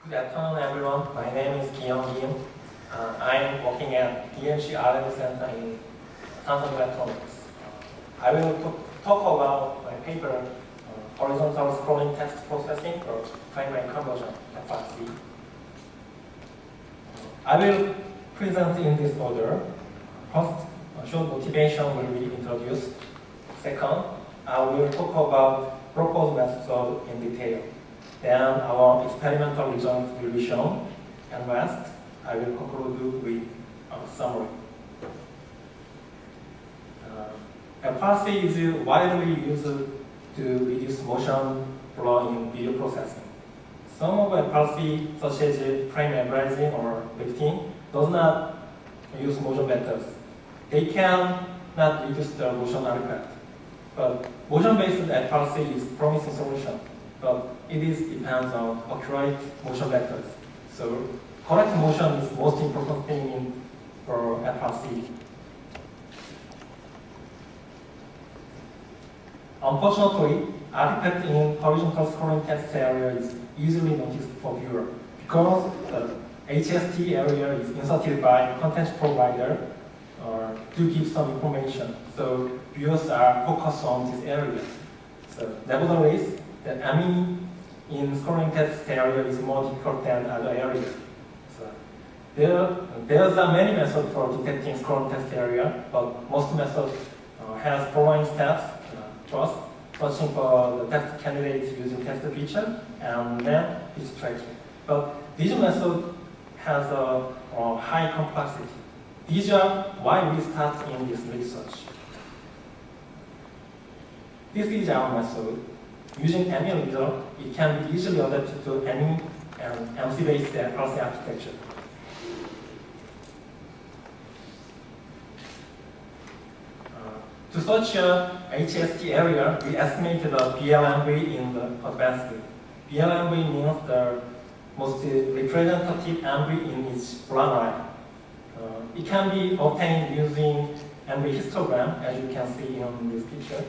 Good afternoon, everyone. My name is Yeong. I'm working at DMC R&D Center in Samsung Electronics. I will talk about my paper, Horizontal Scrolling Text Processing for Primary Conversion, FRC. I will present in this order. First, short motivation will be introduced. Second, I will talk about proposed method in detail. Then our experimental results will be shown, and last, I will conclude with a summary. FRC is widely used to reduce motion blur in video processing. Some of FRC, such as frame averaging or lifting, does not use motion vectors. They can not reduce the motion artifact. But motion-based FRC is a promising solution. But it depends on accurate motion vectors. So correct motion is the most important thing for FRC. Unfortunately, artifact in horizontal scrolling text area is easily noticed for viewer because the HST area is inserted by content provider to give some information. So viewers are focused on this area. So nevertheless, the ME in scrolling text area is more difficult than other areas. So there are many methods for detecting scrolling text area, but most methods has following steps. First, searching for the text candidate using text feature, and then it's tracking. But this method has a high complexity. These are why we start in this research. This is our method. Using ME result, it can be easily adapted to ME and MC-based FRC architecture. To search HST area, we estimated the BLMV in the advanced. BLMV means the most representative MV in its blood line. It can be obtained using MV histogram, as you can see in this picture.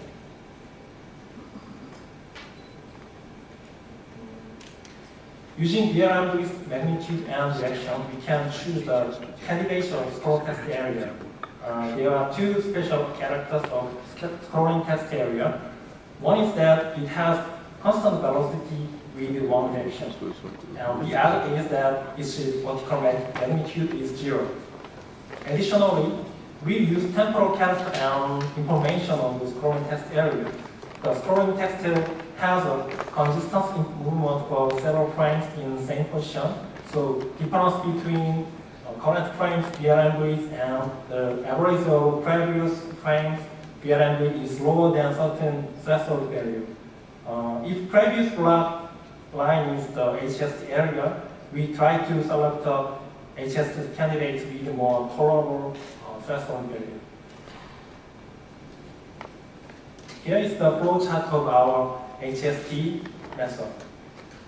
Using BLMV's magnitude and direction, we can choose the candidate of scroll test area. There are two special characters of scrolling test area. One is that it has constant velocity with one direction. And the other is that its vertical magnitude is 0. Additionally, we use temporal character and information on the scrolling test area. The scrolling text has a consistent movement for several frames in the same position. So difference between current frames BLMVs and the average of previous frames BLMV is lower than certain threshold value. If previous block line is the HST area, we try to select the HST candidates with more tolerable threshold value. Here is the flow chart of our HST method.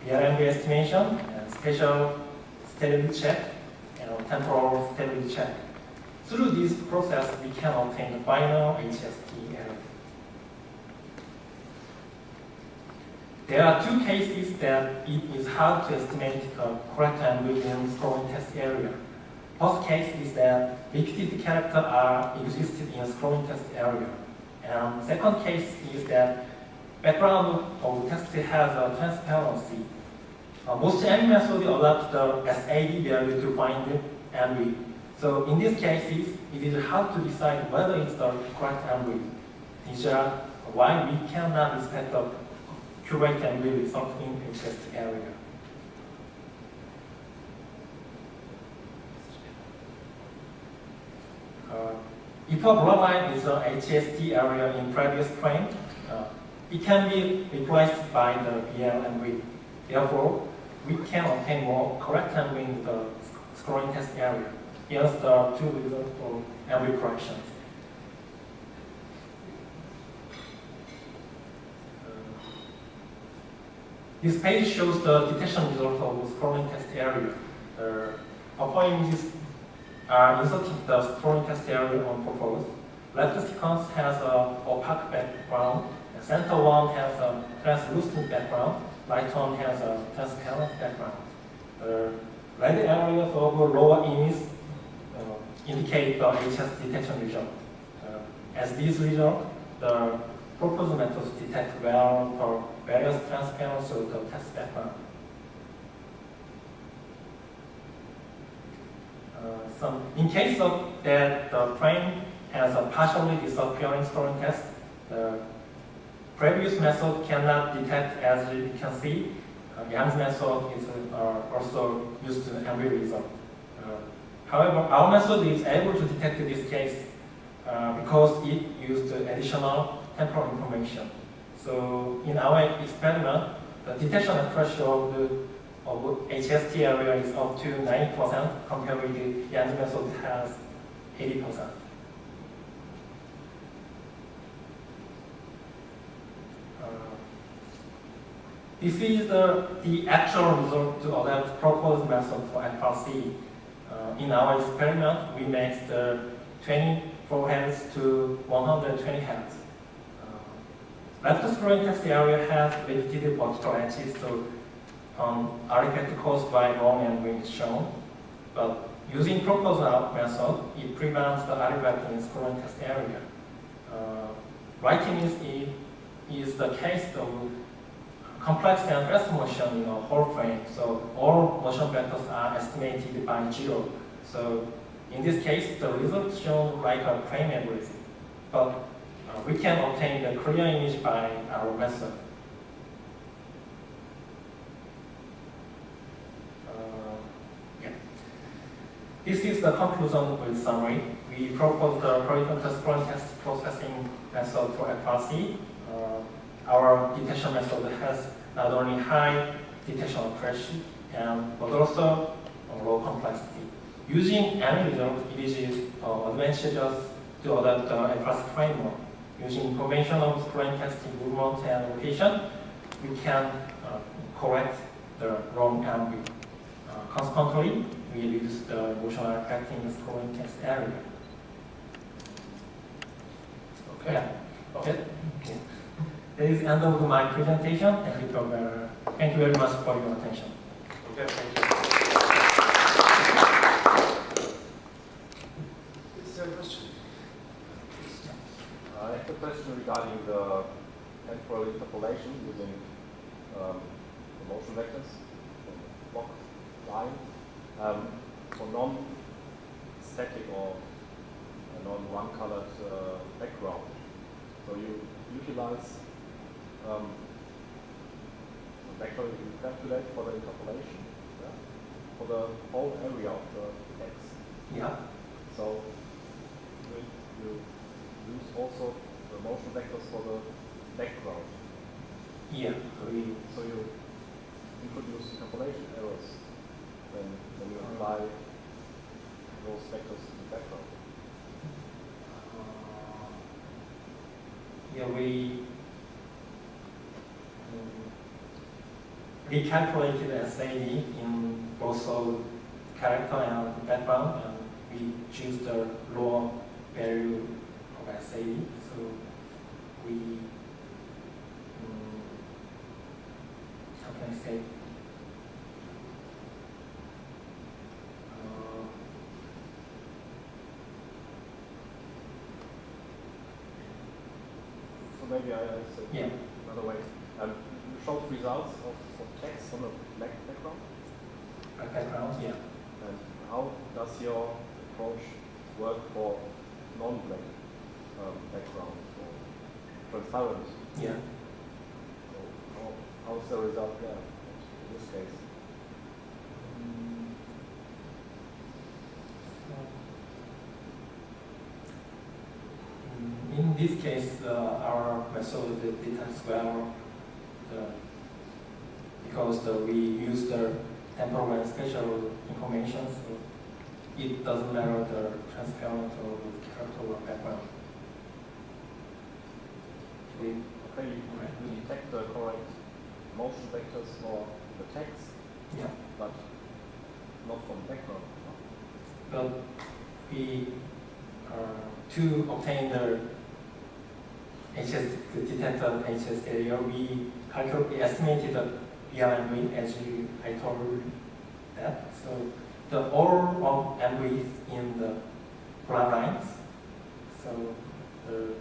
BLMV estimation and spatial stability check and temporal stability check. Through this process, we can obtain the final HST area. There are two cases that it is hard to estimate the correct MV in scrolling test area. First case is that repeated characters are existed in scrolling test area. And second case is that background of text has a transparency. Most ME methods adopt the SAD value to find MV. So in these cases, it is hard to decide whether it's the correct MV. These are why we cannot expect the correct MV result in HST area. If a blood line is an HST area in previous frame, it can be replaced by the BLMV. Therefore, we can obtain more correct MV in the scrolling test area. Here's the two results for MV corrections. This page shows the detection result of the scrolling test area. The upper images are inserted the scrolling test area on purpose. Left sequence has an opaque background. The center one has a translucent background. Right one has a transparent background. The red areas of lower image indicate the HS detection result. As these results, the proposed methods detect well for various transparency of the test background. In case of that the frame has a partially disappearing scoring test, the previous method cannot detect, as you can see. Young's method is also used to every result. However, our method is able to detect this case because it used additional temporal information. So in our experiment, the detection accuracy of HST area is up to 90% compared with the Young's method has 80%. This is the actual result to adapt proposed method for FRC. In our experiment, we made the 24 heads to 120 heads. Left scoring test area has repeated vertical edges, so artifact caused by wrong and ring is shown. But using proposed method, it prevents the artifact in scoring test area. Writing is the case of complex and fast motion in a whole frame, so all motion vectors are estimated by 0. So in this case, the result shown like a frame algorithm, but we can obtain the clear image by our method. This is the conclusion with summary. We propose the horizontal scoring test processing method for FRC. Our detection method has not only high detection accuracy, but also low complexity. Using any result, it is advantageous to adapt the FRC framework. Using information of scoring testing movement and location, we can correct the wrong ambit. Consequently, we reduce the motion artifact in the scoring test area. Okay. Yeah. Okay. That is the end of my presentation. Thank you very much for your attention. Okay, thank you. Is there a question? I have a question regarding the temporal interpolation using the motion vectors, block line, for non-static or non-one-colored background. So you utilize the vector you calculate for the interpolation, yeah, for the whole area of the text. Yeah. So you use also the motion vectors for the background. Yeah. So you introduce interpolation errors when you apply those vectors to the background. Yeah, we recalculated SAD in both of character and background, and we choose the lower value of SAD. So we, how can I say? So maybe I said Yeah. another way. You showed results of text on a black background. Black background, yeah. And how does your approach work for non-black background, or transparent? Yeah. So how's the result there in this case? In this case, our method detects well because we use the temporal and spatial information, so it doesn't matter the transparent or the character or background. Okay, you detect the correct motion vectors for the text, Yeah. but not from the background. But we, to obtain the detected HS area, we estimated the BRM rate as I told that. So the order of entries in the graph lines. So the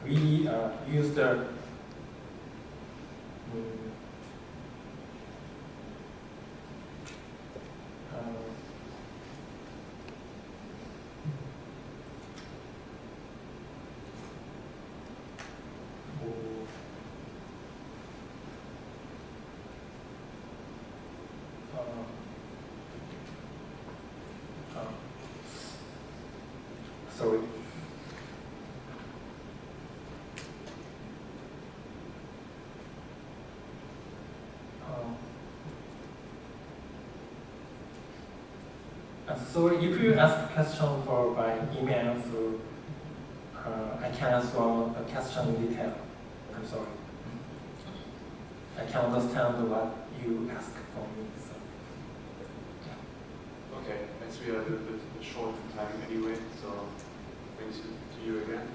we use the sorry. So if you ask a question for by email, so I can answer the question in detail. I'm sorry. I can understand what you ask from me. So. Okay, as we are a little bit short in time anyway, so thanks to you again.